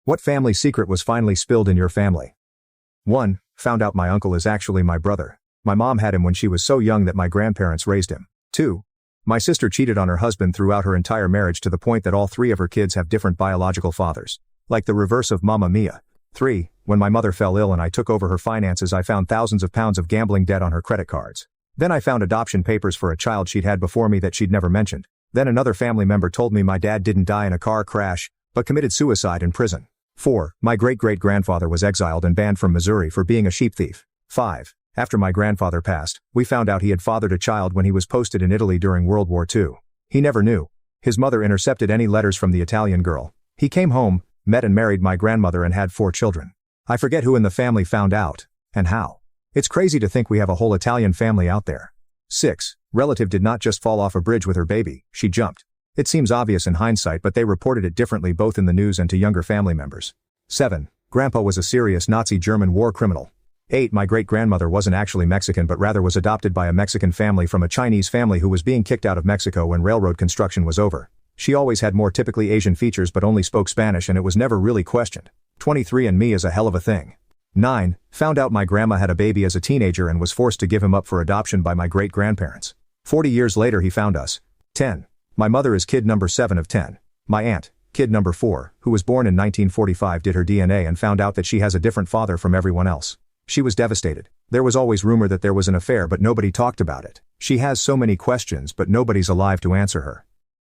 What family secret was finally spilled in your family? 1. Found out my uncle is actually my brother. My mom had him when she was so young that my grandparents raised him. 2. My sister cheated on her husband throughout her entire marriage to the point that all 3 of her kids have different biological fathers. Like the reverse of Mamma Mia. 3. When my mother fell ill and I took over her finances, I found thousands of pounds of gambling debt on her credit cards. Then I found adoption papers for a child she'd had before me that she'd never mentioned. Then another family member told me my dad didn't die in a car crash, but committed suicide in prison. 4. My great-great-grandfather was exiled and banned from Missouri for being a sheep thief. 5. After my grandfather passed, we found out he had fathered a child when he was posted in Italy during World War II. He never knew. His mother intercepted any letters from the Italian girl. He came home, met and married my grandmother and had 4 children. I forget who in the family found out, and how. It's crazy to think we have a whole Italian family out there. 6. Relative did not just fall off a bridge with her baby, she jumped. It seems obvious in hindsight, but they reported it differently both in the news and to younger family members. 7. Grandpa was a serious Nazi German war criminal. 8. My great-grandmother wasn't actually Mexican but rather was adopted by a Mexican family from a Chinese family who was being kicked out of Mexico when railroad construction was over. She always had more typically Asian features but only spoke Spanish and it was never really questioned. 23andMe is a hell of a thing. 9. Found out my grandma had a baby as a teenager and was forced to give him up for adoption by my great-grandparents. 40 years later he found us. 10. My mother is kid number 7 of 10. My aunt, kid number 4, who was born in 1945, did her DNA and found out that she has a different father from everyone else. She was devastated. There was always rumor that there was an affair but nobody talked about it. She has so many questions but nobody's alive to answer her.